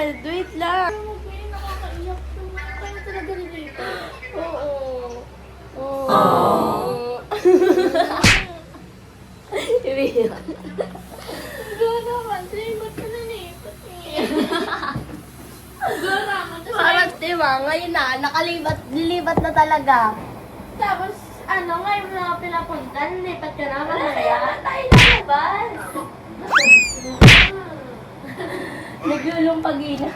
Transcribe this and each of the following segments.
Bel. Wait lang. Nakakaiyak naman. Kaya talaga nilito. Oo. Umiyak. Gano'n naman. Sinipot ko na nipot eh. Gano'n naman. Parang diba, ngayon na, nakalibat na talaga. Tapos, ngayon na pinapunta, nilipat ka na. Kaya tayo lalabas. Naglulumpagina.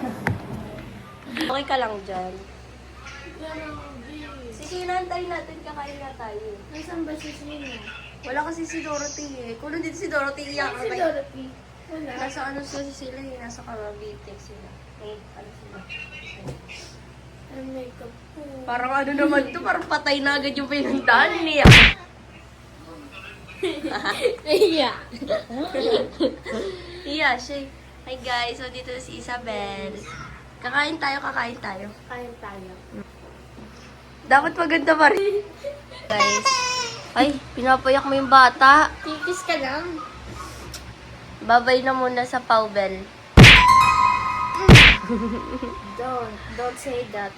Okay ka lang dyan. Si Sheena, antayin natin, kakain na tayo. Nasaan ba si Sino? Wala kasi si Dorothy eh. Kung nandito si Dorothy, iyak Si ka. Dorothy. Wala. Nasa ano sila eh, nasa Cavite sila. Eh, ano sila? Ang makeup ko. Parang ano naman to, parang patay na agad yung pinuntahan niya. Iya. Yeah, siya. Hi guys, so dito si Isabel. Kakain tayo. Kain tayo. Dapat maganda pa rin. Guys. Ay, pinapayak mo yung bata. Kikis ka lang. Babay na muna sa Powbell. Don't say that.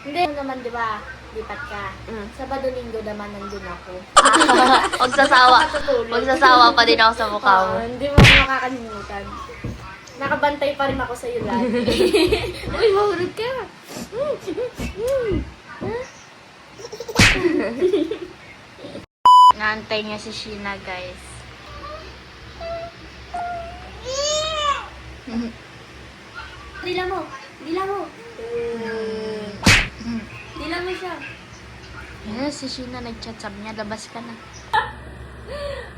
Hindi naman, di ba? Lipat ka. Sabado linggo naman nandun ako. Magsasawa pa din ako sa mukha mo. Hindi mo ako makakalimutan. Nakabantay pa rin ako sa iyo lagi. Uy, mahulog ka. Naantay niya si Sheena, guys. Dila mo. Dila mo. Dila mo siya. Yes, si Sheena nag-chat, sabi niya, labas ka na.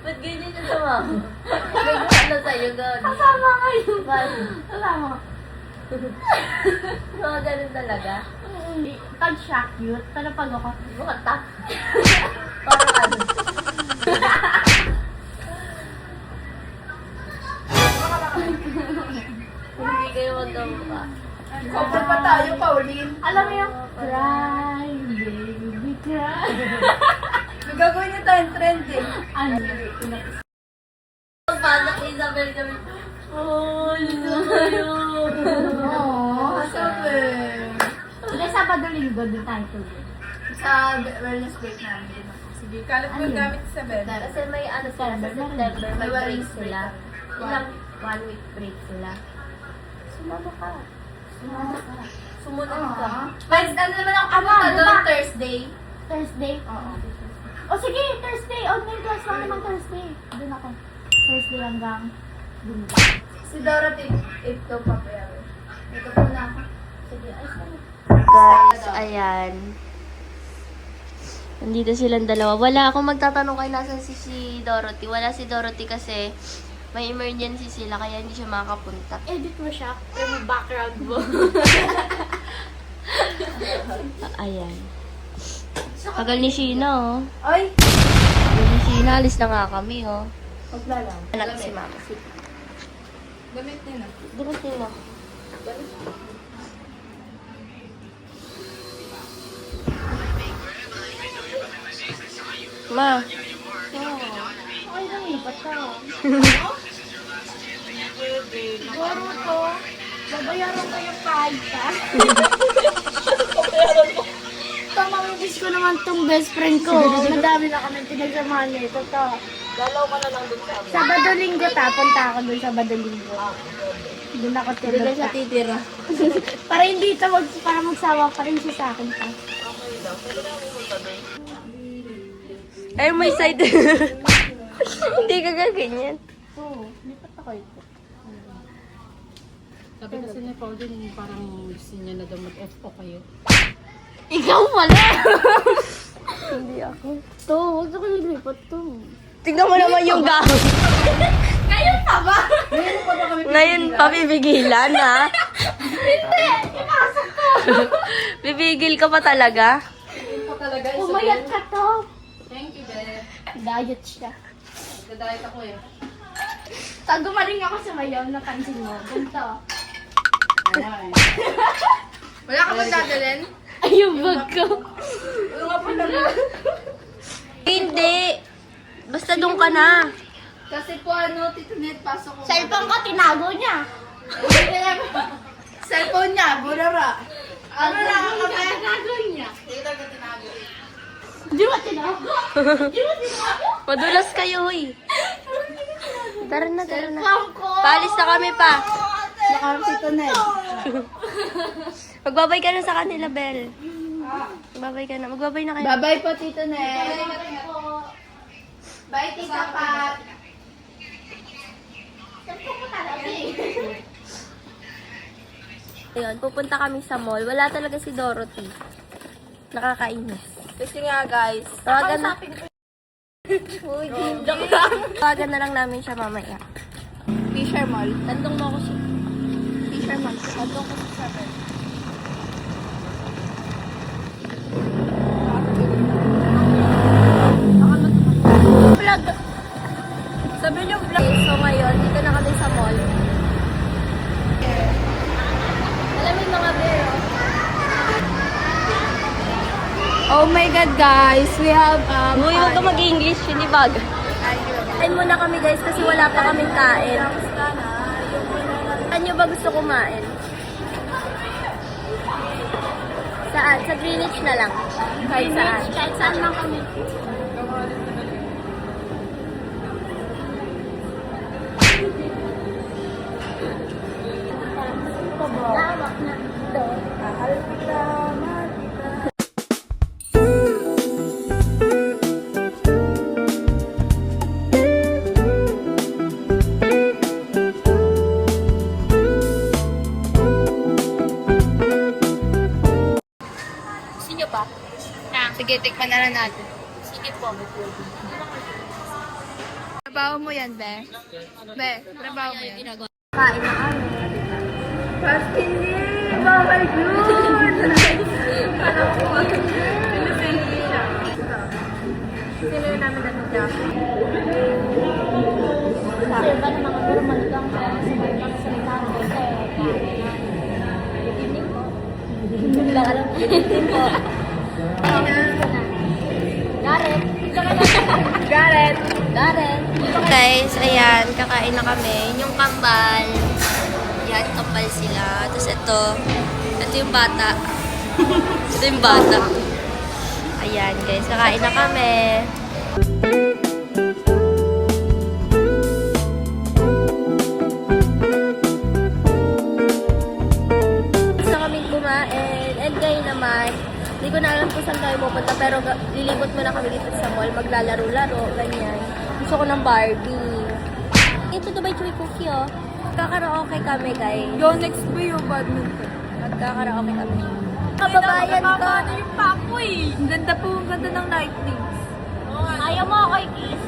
Ba't ganyan na sama? Ano sa'yo, God? Kasama kayo. Kasama. Mga ganun talaga. Pag siya cute, pero pag ako, bukata. Parang ano. Hindi kayo magkamukha. Cover pa tayo, Pauline. Alam mo yung cry, baby, cry. Nagagawin niyo tayong trend eh. Ano? Pagpanak ni Isabel kami. Oh, lito kayo. Oo, sabi. Hindi, Sabado Linggo din tayo tuloy. Sa wellness break namin. Sige, kalat mo Ano? gamit sa bed. Kasi may ano sila sa September, may break sila. Ilang 1 week break sila. Sumama ka. Sumunod ka. Pag ano naman ako pumunta Ano doon ba? Thursday. Thursday? Oo. O sige, Thursday. Online class lang naman Thursday. Doon ako. Thursday hanggang Linggo. Si Dorothy, ito papayaw. Ito po na ako. Sige, ayos na. Guys, ayan. Nandito silang dalawa. Wala akong magtatanong kay nasan si Dorothy. Wala si Dorothy kasi may emergency sila kaya hindi siya makakapunta. Edit mo siya. Yung background mo. Ayan. Tagal ni Sheena, oh. Ay! Tagal ni Sheena, alis na nga kami, oh. Maglalang. Anak si Mama. Gamit niya na. Dito sila. Ma. Ay, nangipat ka. Goro to. Babayaran ko yung kahit ka. Tamang-ibis ko naman tong best friend ko. Madami na kami pinagsamahan niya. Ito. Galaw ka na lang dun sa Sabado Linggo punta ako dun Sabado Linggo. Doon ako tulog pa. titira. Para hindi ito para magsawa pa rin siya sa akin pa. Ay, may side. Hindi ka gaganyan. Oo, lipat ako ito. Sabi kasi ni Pauline, parang gusto niya na daw mag-FO kayo. Ikaw pala! Hindi ako. To, huwag ako naglipat to. Tingnan mo naman yung gown. Ngayon pa ba? Ngayon pa pipigilan, ha? Hindi! Ipasok ko! Bibigil ka pa talaga? Ito talaga. Umayat ka to! Thank you, Beth. Diet siya. Nagda-diet ako eh. Pag gumaling ako sa mayaw, napansin mo. Ganito. Wala ka ba dadalhin? Ay, yung bag ko. Ano nga pala na? Hindi. Basta doon ka na. Kasi po Tito Ned, pasok ko. Cellphone ko, tinago niya. Cellphone niya, burara. Ano na ang kape? Madulas kayo, hoy. Tara na, tara na. Paalis na kami pa. Nakarap si Tonel. Magbabay ka na sa kanila, Bel. Magbabay ka na. Magbabay na kayo. Bye-bye po, Tito Nel. Bye, Tita Pat. Ayun, pupunta kami sa mall. Wala talaga si Dorothy. Nakakainis. Kasi nga, guys. Tawagan na. Tawagan na lang namin siya mamaya. Fisher Mall. Tandong mo ako siya. Fisher Mall. Tandong ko sa 7. Vlog! Sabi niyo vlog. Okay, so ngayon, dito na kami sa mall. Alam mo yung mga bear, oh. Oh my God, guys. We have, Uy, huwag ka mag-English, hindi bag. Kain muna kami guys kasi wala pa kaming kain. Saan nyo ba gusto kumain? Saan? Sa Greenwich na lang. Kahit saan. Kahit saan lang kami. Gusto nyo pa? Sige, tikman na lang natin. Sige po. Trabaho mo yan, Be. Be, trabaho mo yan. Kain na kami. Paskinli! Oh my God! Sino yung namin natutya? Kasi ba na mga guru maligang sa may magsalita mo sa evening po. Hindi lang alam. Hindi po. Gareth. Gareth! Gareth! Guys, ayan, kakain na kami. Yun yung kambal. Yan, kambal sila. Tapos ito yung bata. Ito yung bata. Ayan, guys, kakain na kami. Gusto kaming kumain. And ngayon naman, hindi ko na alam kung saan tayo pupunta, pero lilibot muna kami dito sa mall, maglalaro-laro, ganyan. Gusto ko ng Barbie. Ito Dubai Chewy Cookie, oh. Magkakaraoke kami, guys. Yo, next po yung badminton. Magkakaraoke kami. Kababayan ko. yung papo eh. Ang ganda po, ang ganda ng lightnings. Ayaw mo ako i-kiss.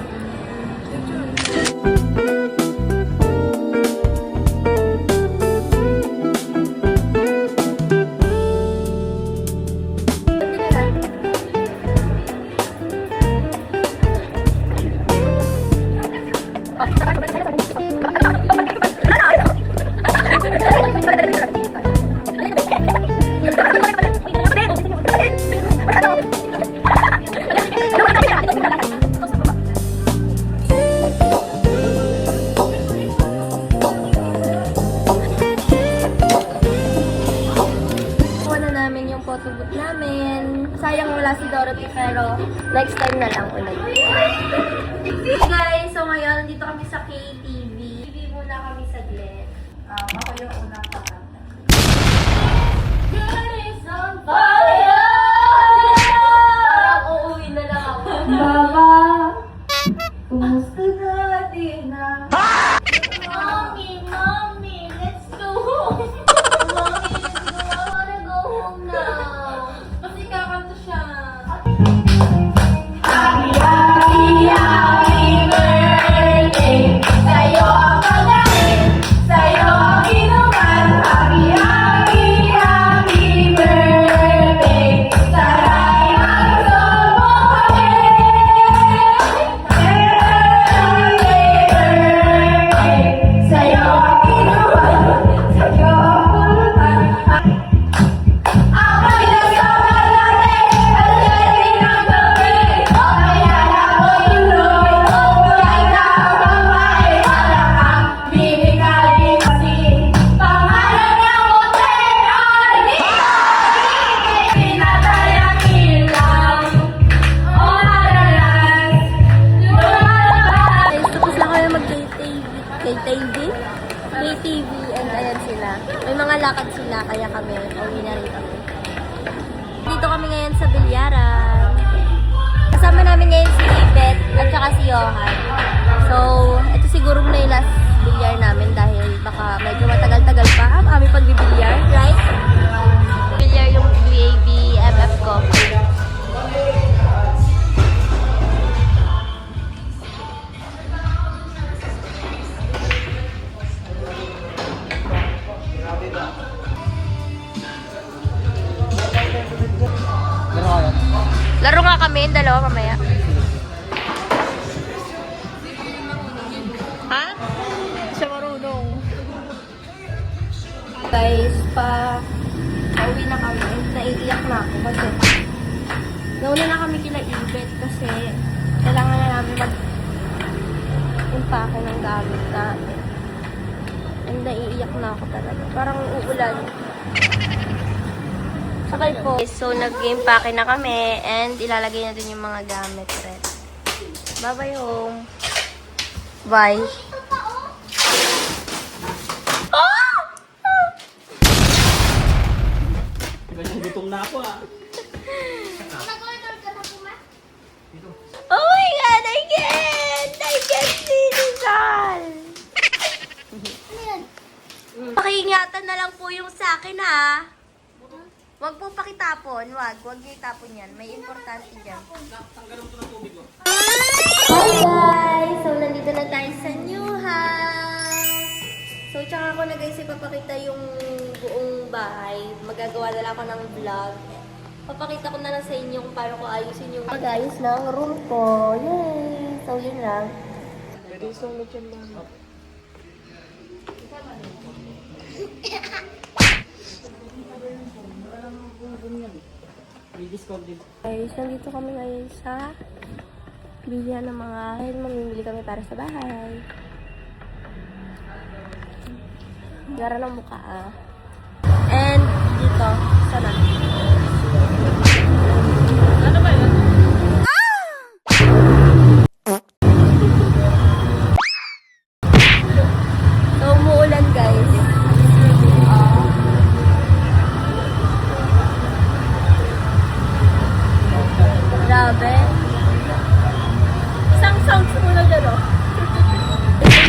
Kuha na namin yung photobooth namin. Sayang wala si Dorothy, pero next time na lang ulit. Hey guys, so ngayon, dito kami sa KTV. TV muna kami saglit. Ako yung unang kakanta. God is on fire! Parang uuwi na lang ako. Baba, kumusta natin na? Mommy, let's go home. Mommy, I wanna go home now. Kasi kakanta siya. Sa'yo ako galing, sa'yo kinuman. KTV, and ayan sila. May mga lakad sila, kaya kami, uwi na rin kami. Dito kami ngayon sa Bilyaran. Kasama namin ngayon si Beth at saka si Johan. So, ito siguro na yung last bilyar namin dahil baka medyo matagal-tagal pa ang aming pagbibilyar, right? Bilyar yung UAB FF ko. Laro nga kami, yung dalawa mamaya. Ha? Siya marunong. Guys, pauwi na kami. Naiiyak na ako kasi nauna na kami kila Ibet kasi kailangan na namin mag-impake ng gamit namin. And naiiyak na ako talaga. Parang uulan. Sakay po. So, nag-impake na kami and ilalagay na dun yung mga gamit rin. Bye-bye home. Bye. Gutom na ako ah. Oh my God! I can't! I can't see this all! Pakiingatan na lang po yung sa akin ha. Huwag po pakitapon. Huwag niyo itapon yan. May importante dyan. Hi guys! So, nandito na tayo sa new house. So, tsaka ako na guys, ipapakita yung buong bahay. Magagawa na lang ako ng vlog. Papakita ko na lang sa inyo kung paano ko ayusin yung pag-ayos ng room ko. Yay! So, yun lang. Pwede sumit yan mama. May discount din. Guys, nandito kami ngayon sa bilihan ng mga mamimili kami para sa bahay. Gara ng mukha ah. And dito, sana. Ano ba yun? So, umuulan guys. Grabe. Isang sounds muna dyan oh.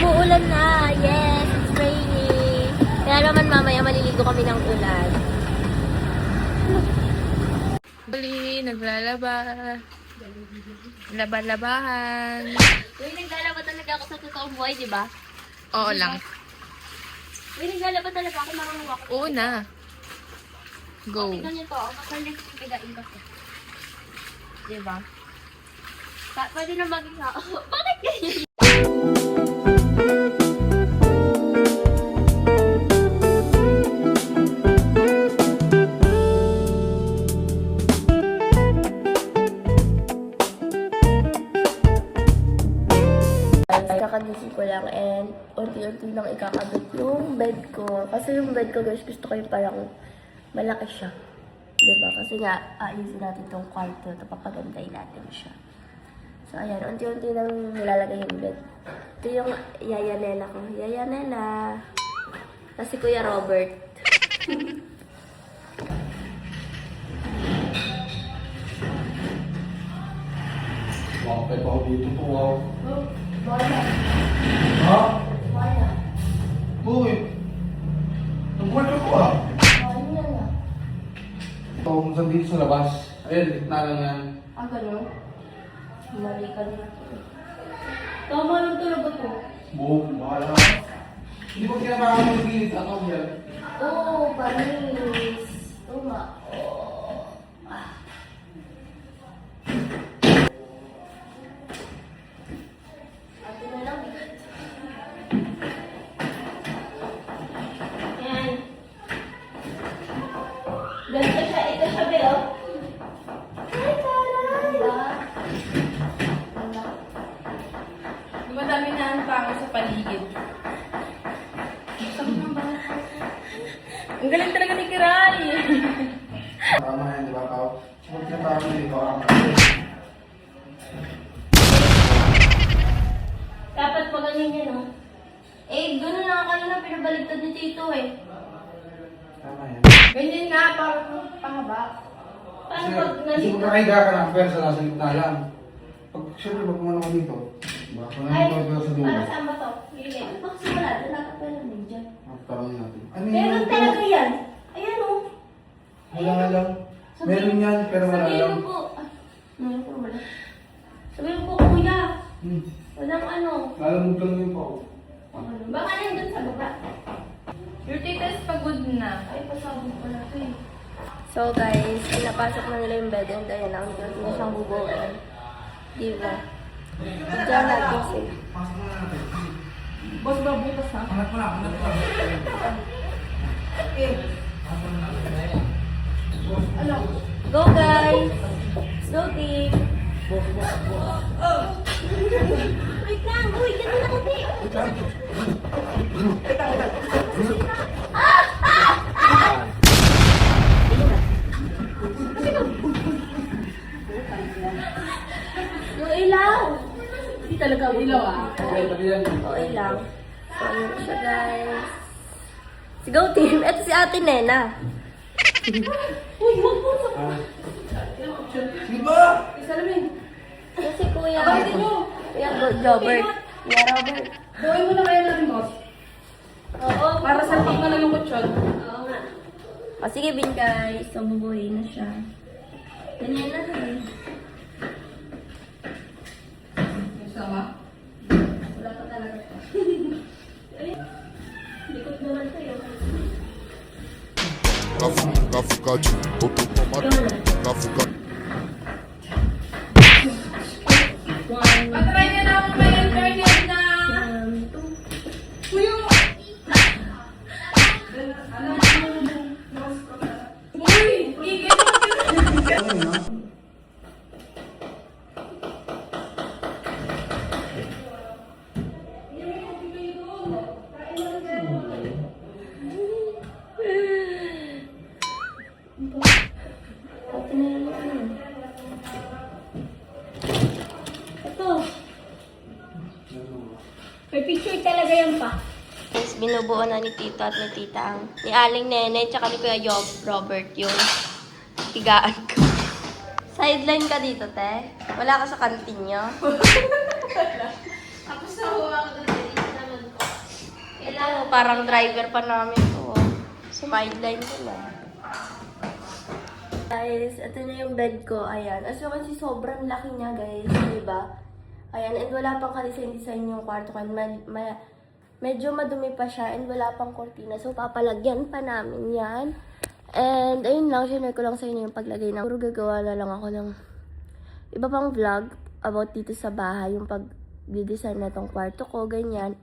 Umuulan na. Yes, it's raining. Kaya naman mamaya maliligo kami ng ulan. Huli, naglalaba. Laban-labahan. Uy, naglalaba talaga ako sa totoong buhay, di ba? Oo lang. Uy, naglalaba talaga ako. Marunong ako. Oo na. Go. Tignan niyo to. Makalit yung pigain kasi. Di ba? Pwede na maging sa... Bakit ganyan? Kakagising ko lang and unti-unti lang ikakabit yung bed ko. Kasi yung bed ko guys, gusto ko yung parang malaki siya. Diba? Kasi nga, ayusin natin itong kwarto. Ito, papagandahin natin siya. So, ayan. Unti-unti lang nilalagay yung bed. Ito yung Yaya Nela ko. Yaya Nela. Kasi Kuya Robert. Wow, pa ako dito po wow. Bola. Ha? Bola. Uy! Ang kwarto ko ah. Bola na. Ito, kung dito sa labas. Ayun, gitna lang yan. Ah, gano'n? Mali ka dito. Tama lang talaga to. Boom, bahala. Hindi ko kinakama ng gilid. Ako yan. Oo, panis. Tuma. Ate na lang. Yan. Ganito siya. Ito siya, Bel. Ay, taray! Madami na ang pango sa paligid. Ang galing talaga ni Kiray. Tama yan, di ba, Pao? Kung kinakama dito, Dapat magaling yan, no? Eh, gano'n na kanina pinabaligtad ni Tito eh. Tama yan. Ganyan nga, parang pahaba. Paano Kasi, pag kasi nandito? magkakahiga ka ng pwersa, nasa gitna lang. Pag, siyempre, pag kumano ka dito, baka Ay, nandito ka sa dulo. para saan ba to? Lili. Ano ba kasi wala? Dapat pala din dyan. Tanongin natin. Ano Meron yung- talaga yan. Ayan o. Wala nga lang. Meron yan, pero wala Sabihin lang. mo po. Ah, meron po wala. Sabihin mo po, kuya. Walang ano. Lalamog ka lang yung pao. Baka nandun sa baba. Your tita is pagod na. Ay, pasabog pa na ito eh. So guys, pinapasok na nila yung bed and ayan, ang hindi na siyang bubuuan. Diba? Diyan natin safe. Pasok na natin. Boss ba bukas ha? Hanap ko lang, hanap ko lang. Go guys! Go team! Wait lang! Uy, ganun na kunti! Yung ilaw! Hindi talaga ilaw ah. Okay, tabi yan. Okay lang. So, ayun siya guys. Si Go Team. Ito si Ate Nena. Uy, wag mo sa... Di ba? Isalamin. Ito si Kuya. Abatin mo. Kuya Robert. Kuya Robert. Gawin mo na kaya natin, boss. Oo. Para sa pag na lang yung kutsyon. Oo nga. O sige, Bin guys. So, bubuhay na siya. Ganyan na rin. Sama? Wala pa talaga. Likod naman sa'yo. Cafucadinho, botou tomate, cafucadinho. Patry niya na ako may internet na... Kuya mo! Uy! Igil mo! Ate Nena ano? Ito. May picture talaga yan pa. Guys, binubuo na ni Tito at ni Tita ang ni Aling Nene tsaka ni Kuya Robert yung higaan ko. Sideline ka dito, te. Wala ka sa kantin nyo. Tapos nakuha ko doon naman ko. Ito, parang driver pa namin to. Sideline ko lang. Guys, ito na yung bed ko. Ayan. As you can see, sobrang laki niya, guys. Diba? Ayan. And wala pang ka-design yung kwarto ko. Medyo madumi pa siya. And wala pang kortina. So, papalagyan pa namin yan. And, ayun lang. Share ko lang sa inyo yung paglagay na. Puro gagawa na lang ako ng iba pang vlog about dito sa bahay. Yung pag-design na tong kwarto ko. Ganyan.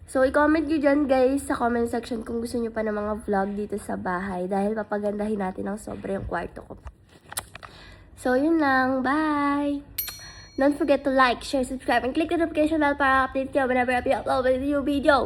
So, i-comment nyo dyan guys sa comment section kung gusto nyo pa ng mga vlog dito sa bahay dahil papagandahin natin ng sobra yung kwarto ko. So, yun lang. Bye! Don't forget to like, share, subscribe, and click the notification bell para update kayo whenever I upload a new video.